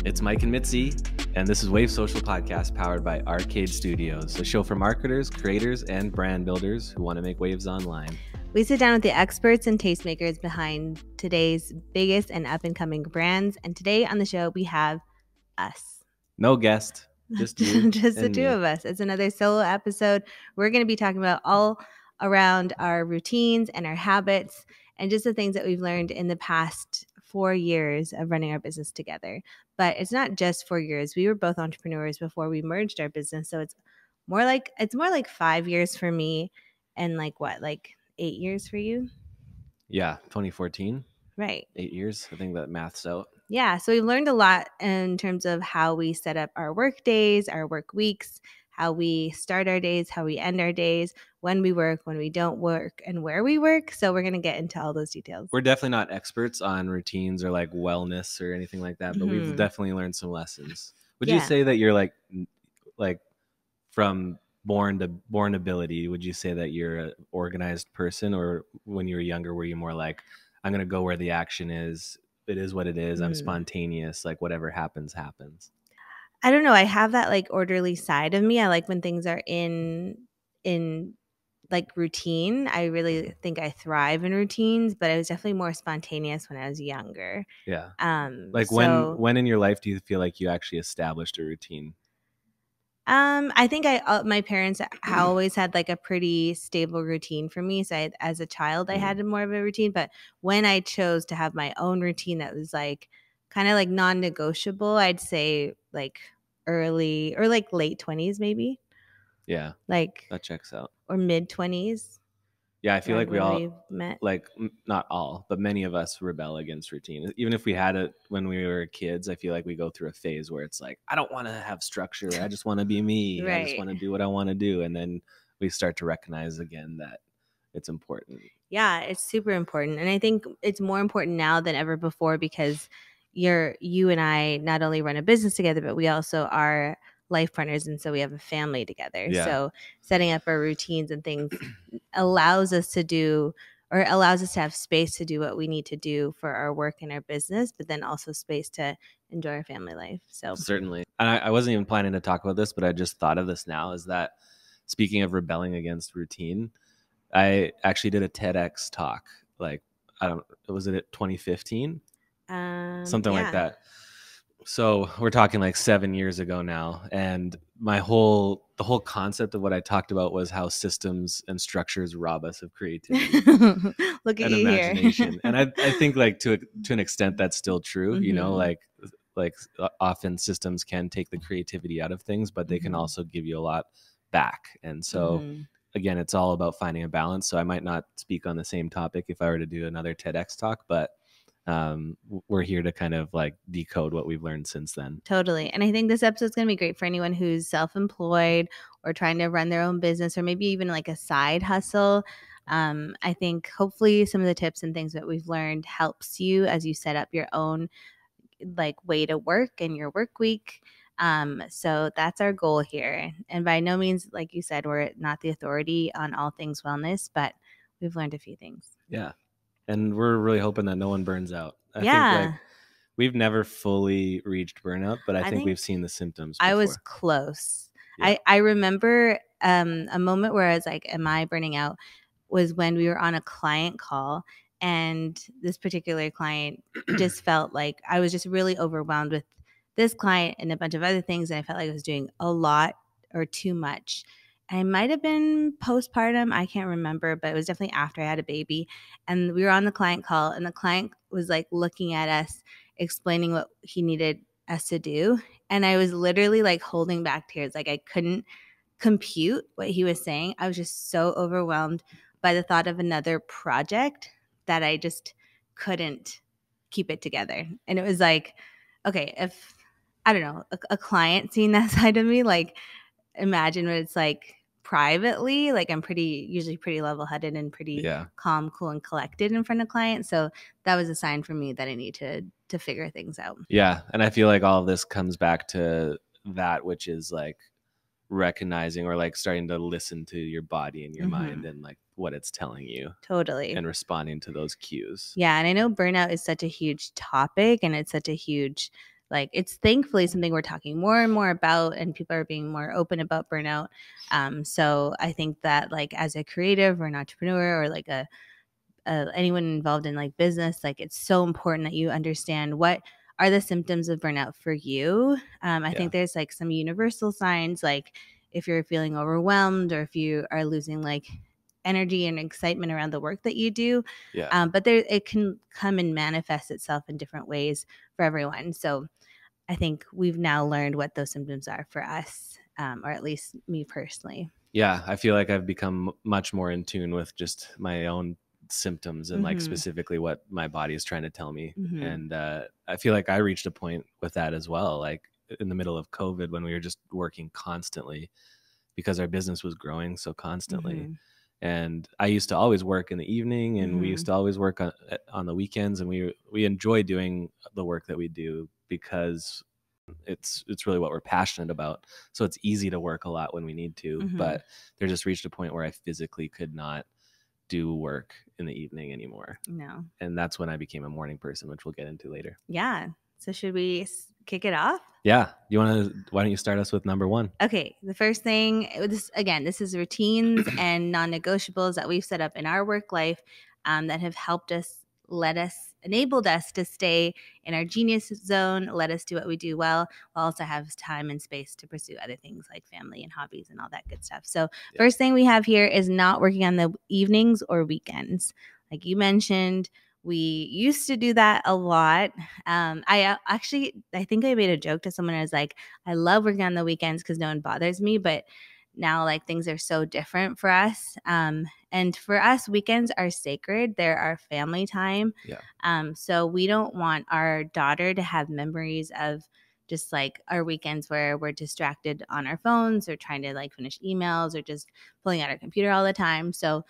It's Mike and Mitzi, and this is Wave Social Podcast powered by Arcade Studios, a show for marketers, creators, and brand builders who want to make waves online. We sit down with the experts and tastemakers behind today's biggest and up-and-coming brands, and today on the show we have us. No guest, just you just the and two me. of us. It's another solo episode. We're going to be talking about all around our routines and our habits and just the things that we've learned in the past 4 years of running our business together. But it's not just 4 years. We were both entrepreneurs before we merged our business, so it's more like 5 years for me and like 8 years for you? Yeah, 2014. Right. 8 years. I think that math's out. Yeah. So we've learned a lot in terms of how we set up our work days, our work weeks, how we start our days, how we end our days, when we work, when we don't work, and where we work. So we're going to get into all those details. We're definitely not experts on routines or like wellness or anything like that, but we've definitely learned some lessons. Would you say that you're like from born ability, would you say that you're an organized person, or when you were younger, were you more like, I'm going to go where the action is? It is what it is. I'm spontaneous. Like whatever happens, happens. I don't know. I have that like orderly side of me. I like when things are in like routine. I really think I thrive in routines, but I was definitely more spontaneous when I was younger. Yeah. When in your life do you feel like you actually established a routine? I think my parents always had like a pretty stable routine for me. So as a child, I had more of a routine. But when I chose to have my own routine that was like kind of like non-negotiable, I'd say like early or like late 20s maybe. Yeah, like that checks out. Or mid 20s. Yeah, I feel like we all met. Like not all, but many of us rebel against routine. Even if we had it when we were kids, I feel like we go through a phase where it's like, I don't want to have structure. I just want to be me. Right. I just want to do what I want to do. And then we start to recognize again that it's important. Yeah, it's super important. And I think it's more important now than ever before because you and I not only run a business together, but we also are life partners, and so we have a family together. Yeah. So setting up our routines and things allows us to have space to do what we need to do for our work and our business, but then also space to enjoy our family life. So certainly. And I wasn't even planning to talk about this, but I just thought of this now, is that speaking of rebelling against routine, I actually did a TEDx talk. Was it 2015? Something like that. So we're talking like 7 years ago now. And the whole concept of what I talked about was how systems and structures rob us of creativity. Look at you imagination. Here. And I think like to an extent that's still true, you know, like often systems can take the creativity out of things, but they can also give you a lot back. And so again, it's all about finding a balance. So I might not speak on the same topic if I were to do another TEDx talk, but we're here to kind of like decode what we've learned since then. Totally. And I think this episode's going to be great for anyone who's self-employed or trying to run their own business, or maybe even like a side hustle. I think hopefully some of the tips and things that we've learned helps you as you set up your own like way to work and your work week. So that's our goal here. And by no means, like you said, we're not the authority on all things wellness, but we've learned a few things. Yeah. And we're really hoping that no one burns out. I think like we've never fully reached burnout, but I think we've seen the symptoms before. I was close. Yeah. I remember a moment where I was like, am I burning out? Was when we were on a client call, and this particular client just felt like I was just really overwhelmed with this client and a bunch of other things. And I felt like I was doing a lot or too much. I might have been postpartum. I can't remember, but it was definitely after I had a baby. And we were on the client call, and the client was like looking at us, explaining what he needed us to do. And I was literally like holding back tears. Like I couldn't compute what he was saying. I was just so overwhelmed by the thought of another project that I just couldn't keep it together. And it was like, okay, if, I don't know, a client seeing that side of me, like imagine what it's like privately. Like I'm usually pretty level-headed and pretty calm, cool, and collected in front of clients. So that was a sign for me that I need to figure things out. Yeah. And I feel like all of this comes back to that, which is like recognizing or like starting to listen to your body and your mind and like what it's telling you. Totally. And responding to those cues. Yeah. And I know burnout is such a huge topic, and it's such a huge like it's thankfully something we're talking more and more about, and people are being more open about burnout. So I think that like as a creative or an entrepreneur or like anyone involved in like business, like it's so important that you understand what are the symptoms of burnout for you. I think there's like some universal signs, like if you're feeling overwhelmed or if you are losing like energy and excitement around the work that you do. But there it can come and manifest itself in different ways for everyone. So I think we've now learned what those symptoms are for us, or at least me personally. Yeah, I feel like I've become much more in tune with just my own symptoms and like specifically what my body is trying to tell me. And I feel like I reached a point with that as well, like in the middle of COVID when we were just working constantly because our business was growing so constantly. And I used to always work in the evening, and we used to always work on the weekends, and we enjoy doing the work that we do because it's really what we're passionate about. So it's easy to work a lot when we need to, but there just reached a point where I physically could not do work in the evening anymore. No. And that's when I became a morning person, which we'll get into later. Yeah. So should we kick it off? Yeah. Why don't you start us with number one? Okay. The first thing, this is routines and non-negotiables that we've set up in our work life that have helped us, enabled us to stay in our genius zone, let us do what we do well, while also have time and space to pursue other things like family and hobbies and all that good stuff. So first thing we have here is not working on the evenings or weekends. Like you mentioned, we used to do that a lot. I think I made a joke to someone. I was like, I love working on the weekends because no one bothers me, but now like things are so different for us. And for us, weekends are sacred. They're our family time. So we don't want our daughter to have memories of just like our weekends where we're distracted on our phones or trying to like finish emails or just pulling out our computer all the time. So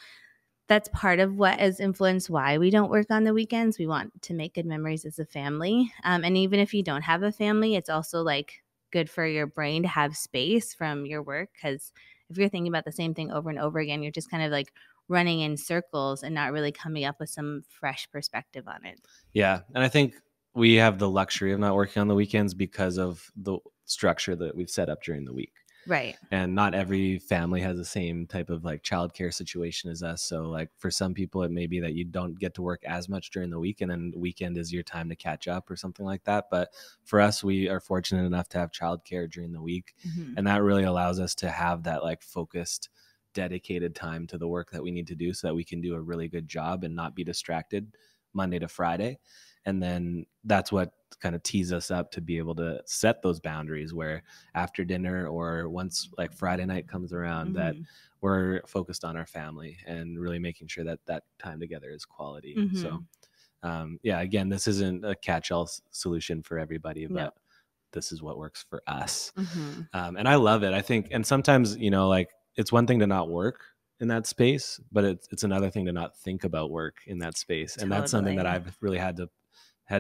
that's part of what has influenced why we don't work on the weekends. We want to make good memories as a family. And even if you don't have a family, it's also like good for your brain to have space from your work, because if you're thinking about the same thing over and over again, you're just kind of like running in circles and not really coming up with some fresh perspective on it. Yeah. And I think we have the luxury of not working on the weekends because of the structure that we've set up during the week. Right. And not every family has the same type of like childcare situation as us. So like for some people, it may be that you don't get to work as much during the week, and then the weekend is your time to catch up or something like that. But for us, we are fortunate enough to have childcare during the week. And that really allows us to have that like focused, dedicated time to the work that we need to do so that we can do a really good job and not be distracted Monday to Friday. And then that's what kind of tees us up to be able to set those boundaries where after dinner or once like Friday night comes around that we're focused on our family and really making sure that that time together is quality. So again, this isn't a catch-all solution for everybody, but this is what works for us. And I love it. I think, and sometimes, like it's one thing to not work in that space, but it's another thing to not think about work in that space. And that's something that I've really had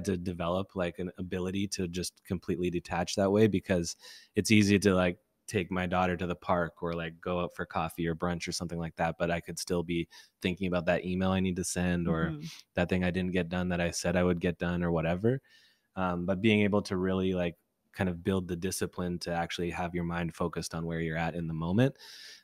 to develop, like an ability to just completely detach that way, because it's easy to like take my daughter to the park or like go out for coffee or brunch or something like that, but I could still be thinking about that email I need to send or that thing I didn't get done that I said I would get done or whatever. But being able to really like kind of build the discipline to actually have your mind focused on where you're at in the moment,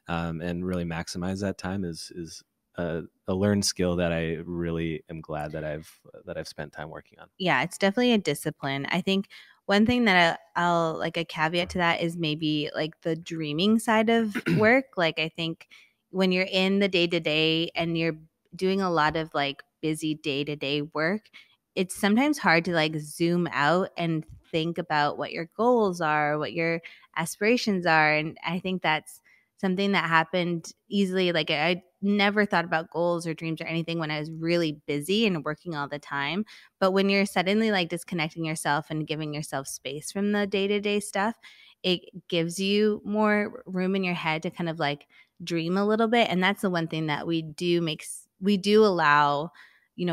and really maximize that time is a learned skill that I really am glad that I've spent time working on. Yeah, it's definitely a discipline. I think one thing that I'll like a caveat to that is maybe like the dreaming side of work. Like I think when you're in the day to day and you're doing a lot of like busy day to day work, it's sometimes hard to like zoom out and think about what your goals are, what your aspirations are. And I think that's something that happened easily. Like I never thought about goals or dreams or anything when I was really busy and working all the time. But when you're suddenly like disconnecting yourself and giving yourself space from the day-to-day stuff, it gives you more room in your head to kind of like dream a little bit. And that's the one thing that we do allow,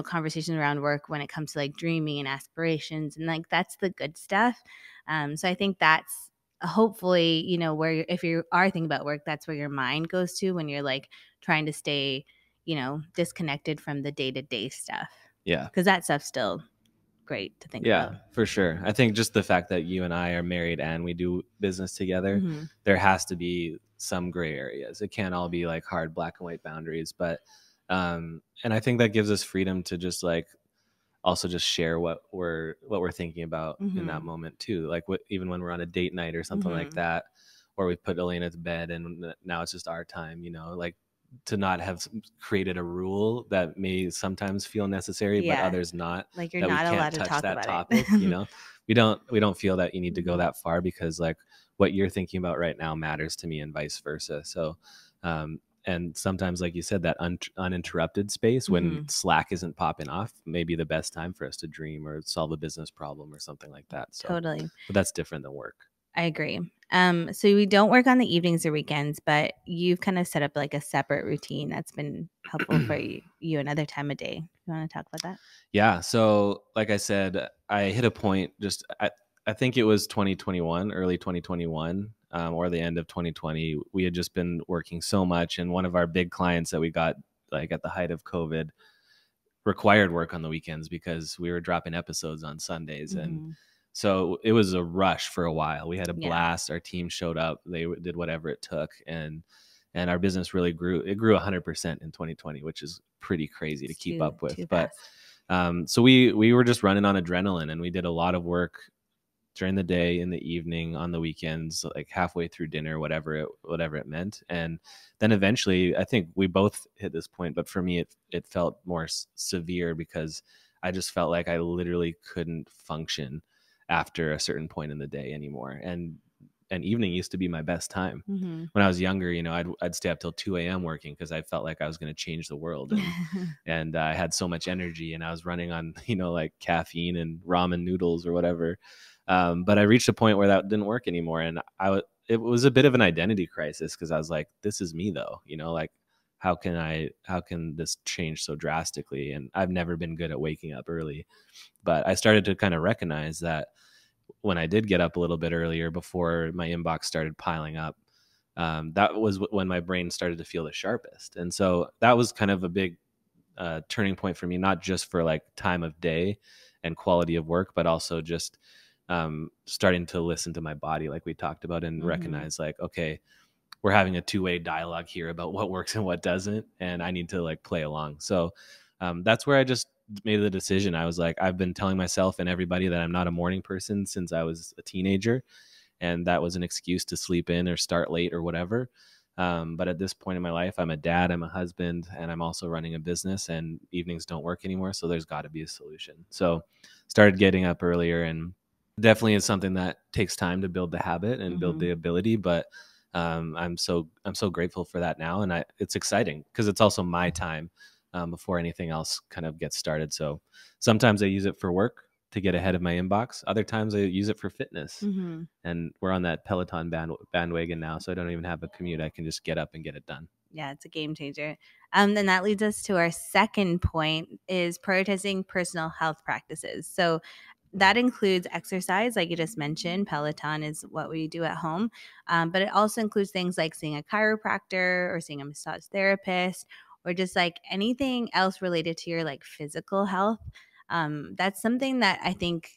conversations around work when it comes to like dreaming and aspirations, and like that's the good stuff. So I think that's hopefully, where if you are thinking about work, that's where your mind goes to when you're like trying to stay, disconnected from the day-to-day stuff. Yeah. Because that stuff still great to think Yeah, about. for sure. I think just the fact that you and I are married and we do business together, there has to be some gray areas. It can't all be like hard black and white boundaries, but and I think that gives us freedom to just like also just share what we're thinking about in that moment too. Like even when we're on a date night or something like that, or we put Elena to bed and now it's just our time, like to not have created a rule that may sometimes feel necessary, but others not, like you're that we not allowed can't to touch talk that about topic. it. We don't feel that you need to go that far, because like what you're thinking about right now matters to me and vice versa. So and sometimes, like you said, that uninterrupted space when Slack isn't popping off may be the best time for us to dream or solve a business problem or something like that. So Totally. but that's different than work. I agree. So we don't work on the evenings or weekends, but you've kind of set up like a separate routine that's been helpful for you another time of day. You want to talk about that? Yeah. So like I said, I hit a point I think it was 2021, early 2021, or the end of 2020. We had just been working so much, and one of our big clients that we got like at the height of COVID required work on the weekends because we were dropping episodes on Sundays. And so it was a rush for a while. We had a blast. Our team showed up. They did whatever it took. And our business really grew. It grew 100% in 2020, which is pretty crazy to keep up with. But so we were just running on adrenaline, and we did a lot of work during the day, in the evening, on the weekends, like halfway through dinner, whatever it meant. And then eventually, I think we both hit this point, but for me, it felt more severe because I just felt like I literally couldn't function after a certain point in the day anymore. And evening used to be my best time. When I was younger, I'd stay up till 2 a.m. working because I felt like I was going to change the world. And I had so much energy, and I was running on, like caffeine and ramen noodles or whatever. But I reached a point where that didn't work anymore. And it was a bit of an identity crisis, because I was like, this is me though, like, how can this change so drastically? And I've never been good at waking up early, but I started to kind of recognize that when I did get up a little bit earlier, before my inbox started piling up, that was when my brain started to feel the sharpest. And so that was kind of a big turning point for me, not just for like time of day and quality of work, but also just starting to listen to my body, like we talked about, and recognize like, okay, we're having a two-way dialogue here about what works and what doesn't, and I need to like play along. So that's where I just made the decision. I was like, I've been telling myself and everybody that I'm not a morning person since I was a teenager, and that was an excuse to sleep in or start late or whatever. But at this point in my life, I'm a dad, I'm a husband, and I'm also running a business, and evenings don't work anymore. So there's got to be a solution. So started getting up earlier, and definitely is something that takes time to build the habit and build the ability. But I'm so grateful for that now. And it's exciting because it's also my time before anything else kind of gets started. So sometimes I use it for work to get ahead of my inbox. Other times I use it for fitness. And we're on that Peloton bandwagon now, so I don't even have a commute. I can just get up and get it done. Yeah, it's a game changer. Then that leads us to our second point, is prioritizing personal health practices. So that includes exercise, like you just mentioned. Peloton is what we do at home. But it also includes things like seeing a chiropractor or seeing a massage therapist, or just like anything else related to your like physical health. That's something that I think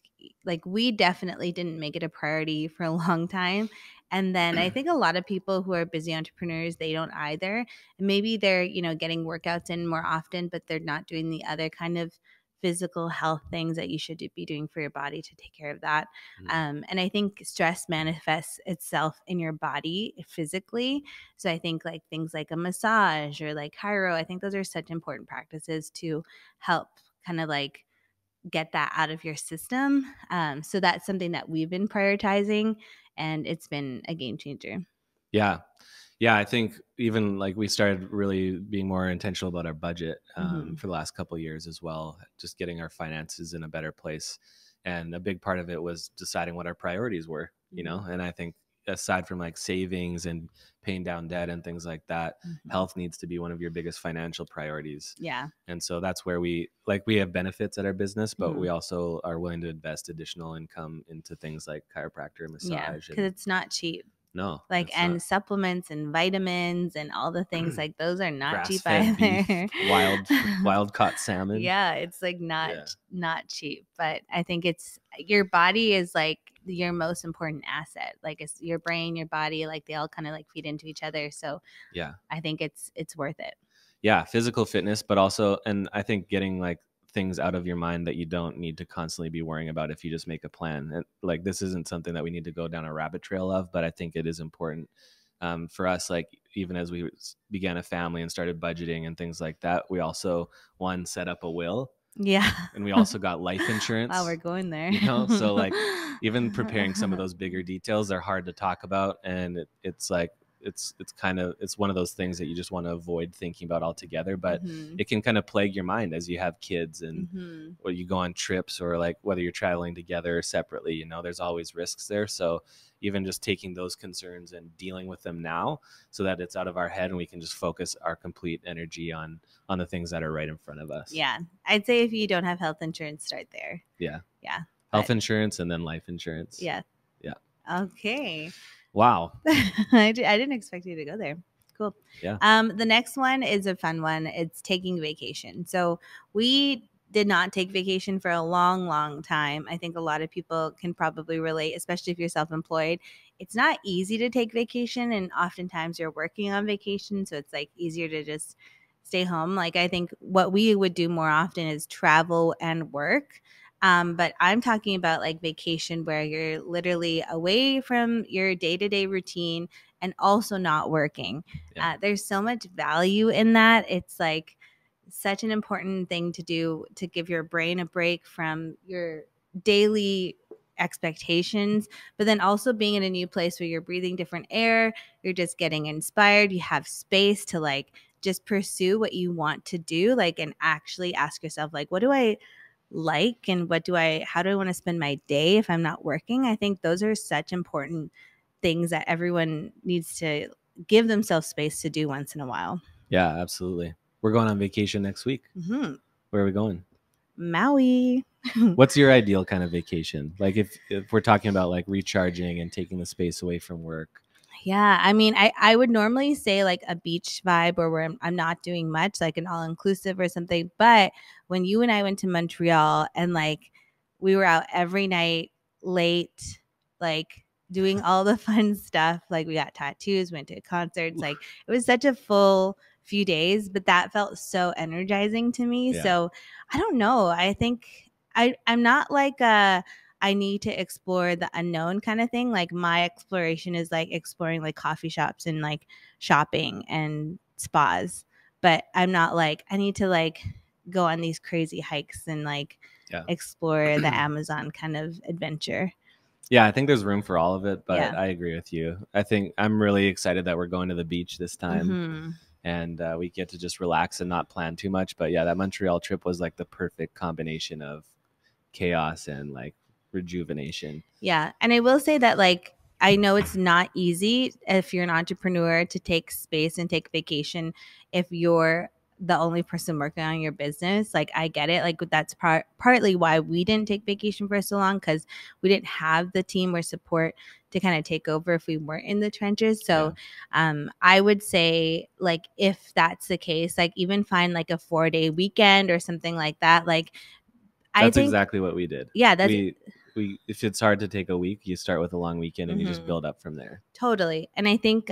like we definitely didn't make it a priority for a long time. And then I think a lot of people who are busy entrepreneurs, they don't either. Maybe they're, getting workouts in more often, but they're not doing the other kind of physical health things that you should be doing for your body to take care of that. And I think stress manifests itself in your body physically. So I think like things like a massage or like chiro, I think those are such important practices to help kind of like get that out of your system. So that's something that we've been prioritizing, and it's been a game changer. Yeah. I think even like we started really being more intentional about our budget for the last couple of years as well, just getting our finances in a better place. And a big part of it was deciding what our priorities were, and I think aside from like savings and paying down debt and things like that, health needs to be one of your biggest financial priorities. Yeah. And so that's where we have benefits at our business, but we also are willing to invest additional income into things like chiropractor and massage. Yeah, because it's not cheap. No. And supplements and vitamins and all the things like those are not cheap Grass-fed beef, either. wild caught salmon. Yeah, it's like not cheap, but I think it's your body is like your most important asset. Like it's your brain, your body, like they all kind of like feed into each other. So yeah, I think it's worth it. Yeah, physical fitness, but also, and I think getting like things out of your mind that you don't need to constantly be worrying about if you just make a plan. And like this isn't something that we need to go down a rabbit trail of, but I think it is important for us. Like even as we began a family and started budgeting and things like that, we also set up a will. Yeah. And we also got life insurance. Wow, we're going there. So like even preparing some of those bigger details, they're hard to talk about, and it's like it's one of those things that you just want to avoid thinking about altogether, but it can kind of plague your mind as you have kids and or you go on trips, or like whether you're traveling together or separately, there's always risks there. So even just taking those concerns and dealing with them now so that it's out of our head and we can just focus our complete energy on the things that are right in front of us. Yeah. I'd say if you don't have health insurance, start there. Yeah. But health insurance and then life insurance. Yeah. Okay. Wow. I didn't expect you to go there. Cool. Yeah. The next one is a fun one. It's taking vacation. So we did not take vacation for a long, long time. I think a lot of people can probably relate, especially if you're self-employed. It's not easy to take vacation, and oftentimes you're working on vacation, so it's like easier to just stay home. Like I think what we would do more often is travel and work. But I'm talking about like vacation where you're literally away from your day-to-day routine and also not working. Yeah. There's so much value in that. It's like such an important thing to do, to give your brain a break from your daily expectations, but then also being in a new place where you're breathing different air, you're just getting inspired, you have space to like just pursue what you want to do, like, and actually ask yourself, like, what do I like and how do I want to spend my day if I'm not working? I think those are such important things that everyone needs to give themselves space to do once in a while. Yeah, absolutely. We're going on vacation next week. Mm-hmm. Where are we going? Maui. What's your ideal kind of vacation? Like if we're talking about like recharging and taking the space away from work. Yeah, I mean, I would normally say like a beach vibe or where I'm not doing much, like an all-inclusive or something. But when you and I went to Montreal and like we were out every night late, like doing all the fun stuff, like we got tattoos, went to concerts, like it was such a full few days, but that felt so energizing to me. Yeah. So I don't know. I think I'm not like I need to explore the unknown kind of thing. Like my exploration is like exploring like coffee shops and like shopping and spas. But I'm not like, I need to like go on these crazy hikes and like explore the Amazon kind of adventure. Yeah, I think there's room for all of it, but Yeah. I agree with you. I think I'm really excited that we're going to the beach this time. And we get to just relax and not plan too much. But yeah, that Montreal trip was like the perfect combination of chaos and like rejuvenation. Yeah. And I will say that like I know it's not easy if you're an entrepreneur to take space and take vacation if you're the only person working on your business. Like I get it. Like that's partly why we didn't take vacation for so long, because we didn't have the team or support to kind of take over if we weren't in the trenches. So I would say like if that's the case, like even find like a 4-day weekend or something like that. Like that's exactly what we did. Yeah, that's we if it's hard to take a week, you start with a long weekend and you just build up from there. Totally. And I think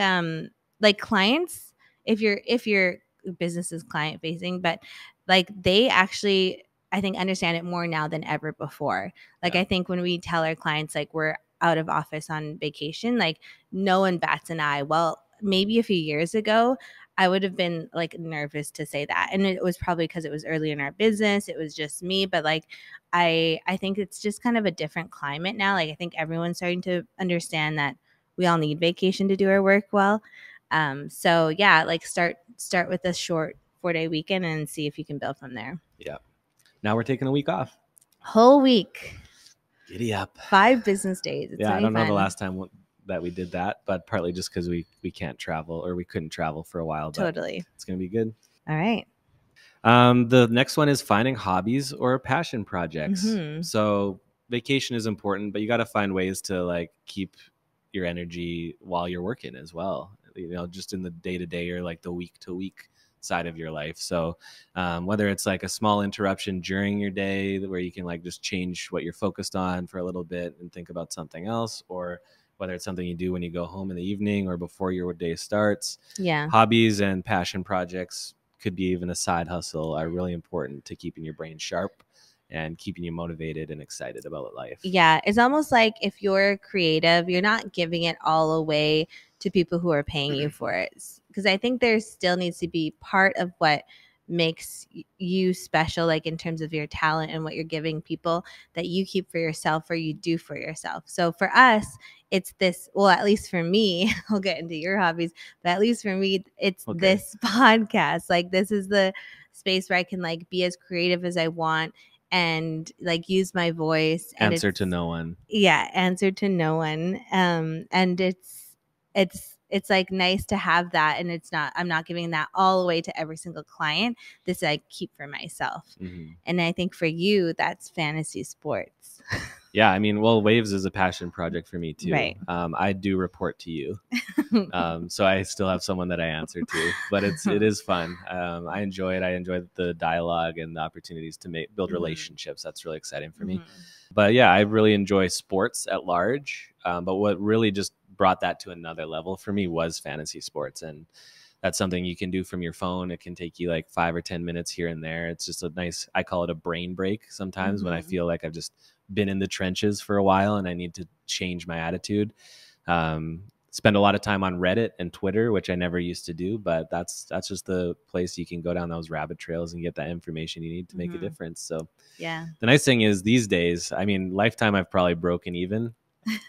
like clients, if your business is client facing, but like they actually I think understand it more now than ever before. Like I think when we tell our clients like we're out of office on vacation, like no one bats an eye. Well, maybe a few years ago I would have been like nervous to say that. And it was probably because it was early in our business. It was just me. But like I think it's just kind of a different climate now. Like I think everyone's starting to understand that we all need vacation to do our work well. So yeah, like start with a short 4-day weekend and see if you can build from there. Yeah. Now we're taking a week off. Whole week. Giddy up. 5 business days. It's I don't know the last time that we did that, but partly just because we can't travel, or we couldn't travel for a while. But totally. It's going to be good. All right. The next one is finding hobbies or passion projects. So vacation is important, but you got to find ways to like keep your energy while you're working as well, just in the day-to-day or like the week-to-week side of your life. So whether it's like a small interruption during your day where you can like just change what you're focused on for a little bit and think about something else, or whether it's something you do when you go home in the evening or before your day starts. Yeah. Hobbies and passion projects, could be even a side hustle, are really important to keeping your brain sharp and keeping you motivated and excited about life. Yeah, it's almost like if you're creative, you're not giving it all away to people who are paying you for it. Because I think there still needs to be part of what makes you special, like in terms of your talent and what you're giving people, that you keep for yourself or you do for yourself. So for us, it's this, well, at least for me, I'll get into your hobbies, but at least for me, it's this podcast. Like this is the space where I can like be as creative as I want and like use my voice and answer to no one. Yeah, answer to no one. And it's like nice to have that, and I'm not giving that all away to every single client. This I keep for myself. Mm-hmm. And I think for you, that's fantasy sports. Yeah, I mean, well, Waves is a passion project for me too. Right. I do report to you, so I still have someone that I answer to. But it is fun. I enjoy it. I enjoy the dialogue and the opportunities to build relationships. That's really exciting for me. But yeah, I really enjoy sports at large. But what really just brought that to another level for me was fantasy sports, and that's something you can do from your phone. It can take you like 5 or 10 minutes here and there. It's just a nice, I call it a brain break sometimes when I feel like I've just been in the trenches for a while and I need to change my attitude. Spend a lot of time on Reddit and Twitter, which I never used to do, but that's just the place you can go down those rabbit trails and get that information you need to make a difference. So yeah, the nice thing is these days, I mean, lifetime I've probably broken even,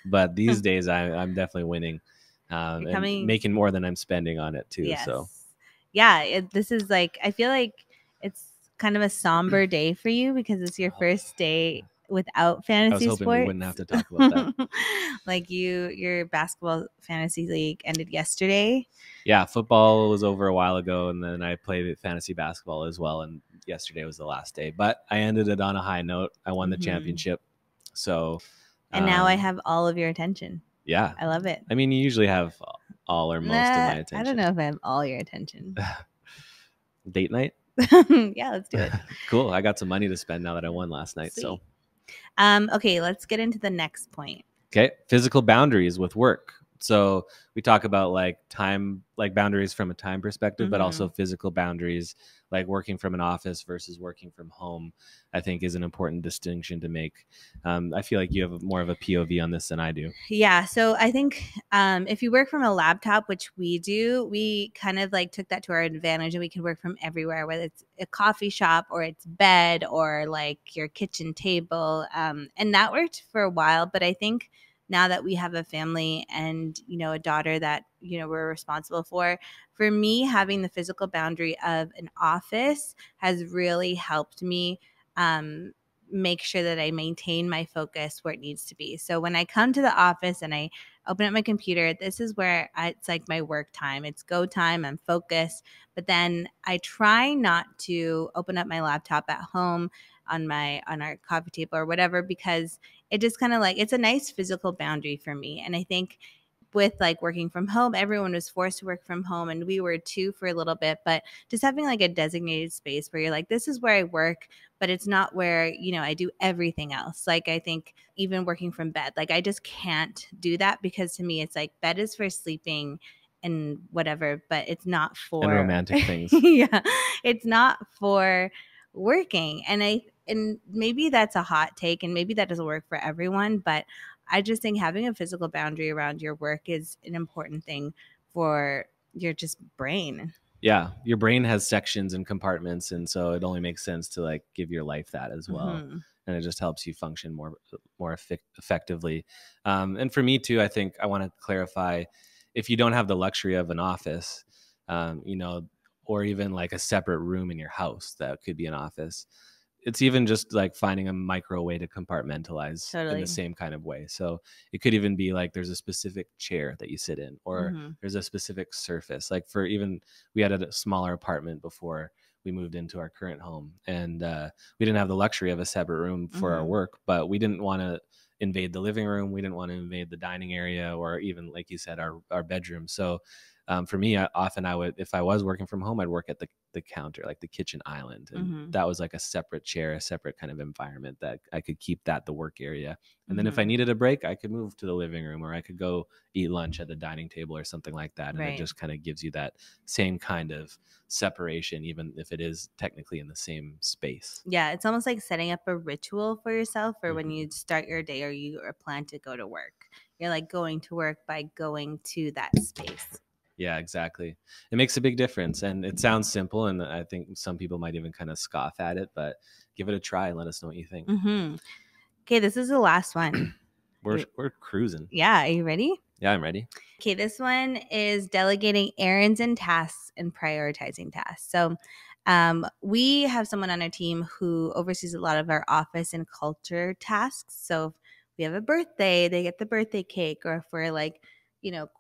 but these days I'm definitely winning. And making more than I'm spending on it too. Yes. So yeah, this is like, I feel like it's kind of a somber day for you because it's your first day without fantasy sports. I was hoping we wouldn't have to talk about that. Like your basketball fantasy league ended yesterday. Yeah, football was over a while ago, and then I played fantasy basketball as well, and yesterday was the last day. But I ended it on a high note. I won the championship. So and now I have all of your attention. Yeah. I love it. I mean, you usually have all or most of my attention. I don't know if I have all your attention. Date night? Yeah, let's do it. Cool. I got some money to spend now that I won last night. Sweet. So okay, let's get into the next point. Okay. Physical boundaries with work. So we talk about like time, like boundaries from a time perspective, but also physical boundaries, like working from an office versus working from home, I think is an important distinction to make. I feel like you have more of a POV on this than I do. Yeah. So I think if you work from a laptop, which we do, we kind of like took that to our advantage and we can work from everywhere, whether it's a coffee shop or it's bed or like your kitchen table. And that worked for a while. But I think now that we have a family and, a daughter that, we're responsible for me, having the physical boundary of an office has really helped me make sure that I maintain my focus where it needs to be. So when I come to the office and I open up my computer, this is where it's like my work time. It's go time. I'm focused. But then I try not to open up my laptop at home on our coffee table or whatever, because it just kind of like, it's a nice physical boundary for me. And I think with like working from home, everyone was forced to work from home and we were too for a little bit, but just having like a designated space where you're like, this is where I work, but it's not where, I do everything else. Like I think even working from bed, like I just can't do that because to me, it's like bed is for sleeping and whatever, but it's not for and romantic things. Yeah. It's not for working. And maybe that's a hot take and maybe that doesn't work for everyone, but I just think having a physical boundary around your work is an important thing for your just brain. Yeah, your brain has sections and compartments, and so it only makes sense to like give your life that as well, and it just helps you function more effectively. And for me too, I think I want to clarify: if you don't have the luxury of an office, or even like a separate room in your house that could be an office. It's even just like finding a micro way to compartmentalize in the same kind of way. So it could even be like there's a specific chair that you sit in, or there's a specific surface. Like we had a smaller apartment before we moved into our current home, and we didn't have the luxury of a separate room for our work, but we didn't want to invade the living room. We didn't want to invade the dining area, or even, like you said, our bedroom. So for me, I would, if I was working from home, I'd work at the counter, like the kitchen island. And that was like a separate chair, a separate kind of environment that I could keep that the work area. And then if I needed a break, I could move to the living room, or I could go eat lunch at the dining table or something like that. And it just kind of gives you that same kind of separation, even if it is technically in the same space. Yeah, it's almost like setting up a ritual for yourself for when you start your day or you are plan to go to work. You're like going to work by going to that space. Yeah, exactly. It makes a big difference. And it sounds simple, and I think some people might even kind of scoff at it, but give it a try and let us know what you think. Okay, this is the last one. We're cruising. Yeah, are you ready? Yeah, I'm ready. Okay, this one is delegating errands and tasks and prioritizing tasks. So we have someone on our team who oversees a lot of our office and culture tasks. So if we have a birthday, they get the birthday cake, or if we're like,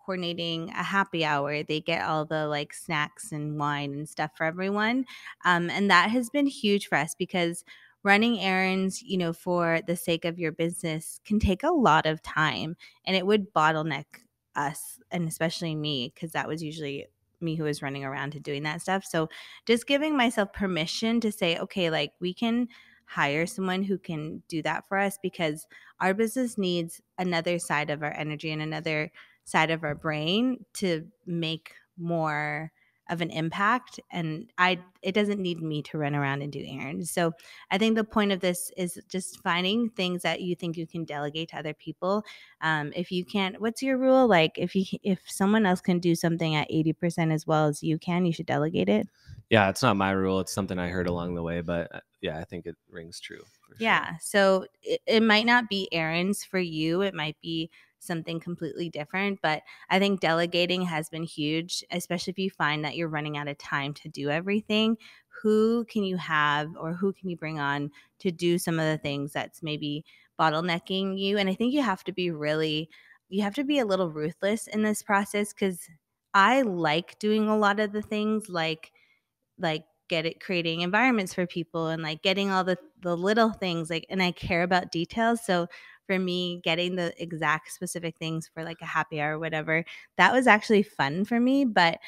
coordinating a happy hour, they get all the like snacks and wine and stuff for everyone. And that has been huge for us because running errands, for the sake of your business can take a lot of time, and it would bottleneck us, and especially me, because that was usually me who was running around and doing that stuff. So just giving myself permission to say, okay, like we can hire someone who can do that for us, because our business needs another side of our energy and another side of our brain to make more of an impact. And it doesn't need me to run around and do errands. So I think the point of this is just finding things that you think you can delegate to other people. If you can't, what's your rule? Like if someone else can do something at 80% as well as you can, you should delegate it. Yeah, it's not my rule. It's something I heard along the way, but yeah, I think it rings true. Yeah. So it might not be errands for you. It might be something completely different. But I think delegating has been huge, especially if you find that you're running out of time to do everything. Who can you have, or who can you bring on to do some of the things that's maybe bottlenecking you? And I think you have to be a little ruthless in this process, because I like doing a lot of the things like creating environments for people and like getting all the little things, like, and I care about details. So for me, getting the exact specific things for like a happy hour or whatever, that was actually fun for me. But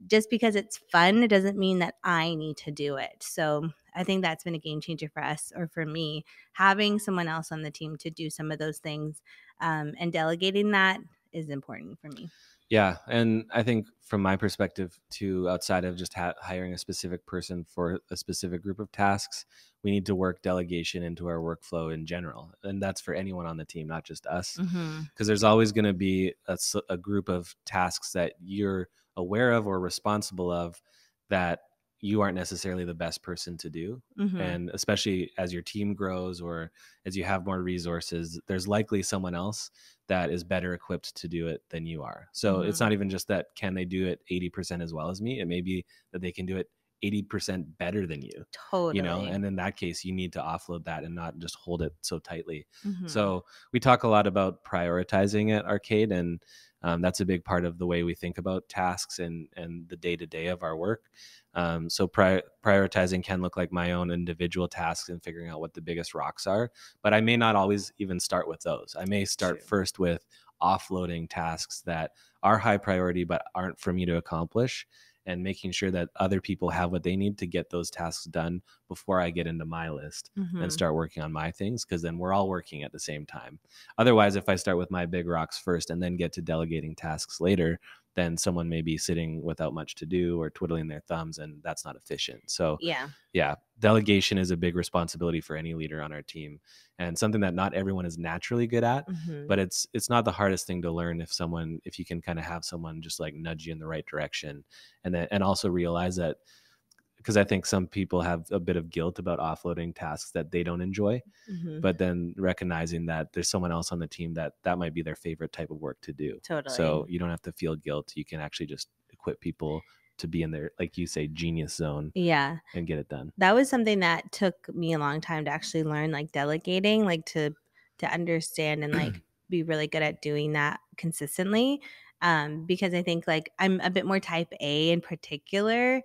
just because it's fun, it doesn't mean that I need to do it. So I think that's been a game changer for us, or for me, having someone else on the team to do some of those things, and delegating that is important for me. Yeah. And I think from my perspective too, outside of just hiring a specific person for a specific group of tasks, we need to work delegation into our workflow in general. And that's for anyone on the team, not just us. Because there's always going to be a group of tasks that you're aware of or responsible of that you aren't necessarily the best person to do. And especially as your team grows or as you have more resources, there's likely someone else that is better equipped to do it than you are. So it's not even just that can they do it 80% as well as me. It may be that they can do it 80% better than you. Totally. And in that case, you need to offload that and not just hold it so tightly. So we talk a lot about prioritizing at Arcade, and that's a big part of the way we think about tasks and the day-to-day of our work. So prioritizing can look like my own individual tasks and figuring out what the biggest rocks are, but I may not always even start with those. I may start first with offloading tasks that are high priority but aren't for me to accomplish, and making sure that other people have what they need to get those tasks done before I get into my list and start working on my things, because then we're all working at the same time. Otherwise, if I start with my big rocks first and then get to delegating tasks later, then someone may be sitting without much to do or twiddling their thumbs, and that's not efficient. So yeah, delegation is a big responsibility for any leader on our team, and something that not everyone is naturally good at, but it's not the hardest thing to learn if you can kind of have someone just like nudge you in the right direction, and also realize that, because I think some people have a bit of guilt about offloading tasks that they don't enjoy, but then recognizing that there's someone else on the team that might be their favorite type of work to do. Totally. So you don't have to feel guilt. You can actually just equip people to be in their, like you say, genius zone. Yeah. And get it done. That was something that took me a long time to actually learn, like delegating, like to understand and like be really good at doing that consistently. Because I think like I'm a bit more type A in particular,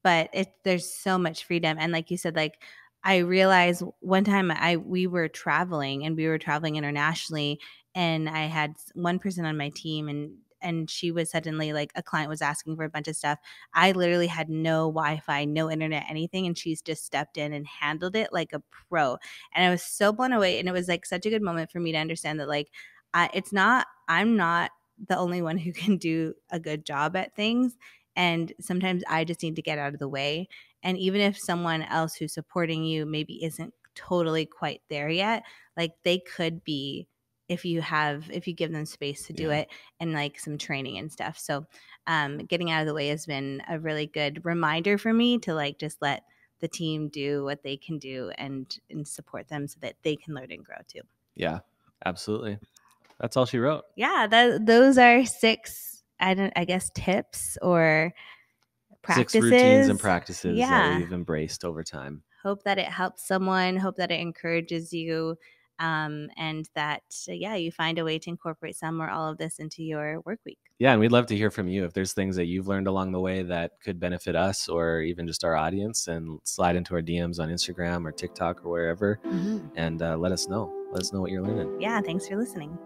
but there's so much freedom. And like you said, like I realized one time we were traveling internationally, and I had one person on my team, and she was suddenly like, a client was asking for a bunch of stuff. I literally had no Wi-Fi, no internet, anything, and she's just stepped in and handled it like a pro. And I was so blown away, and it was like such a good moment for me to understand that like I'm not the only one who can do a good job at things, and sometimes I just need to get out of the way. And even if someone else who's supporting you maybe isn't totally quite there yet, like they could be, if you give them space to do it, and like some training and stuff. So getting out of the way has been a really good reminder for me to like just let the team do what they can do, and support them so that they can learn and grow too. Yeah, absolutely. That's all she wrote. Yeah, those are 6, I guess, tips or practices. 6 routines and practices that we've embraced over time. Hope that it helps someone. Hope that it encourages you, and that you find a way to incorporate some or all of this into your work week. Yeah, and we'd love to hear from you if there's things that you've learned along the way that could benefit us or even just our audience, and slide into our DMs on Instagram or TikTok or wherever, and let us know. Let us know what you're learning. Yeah, thanks for listening.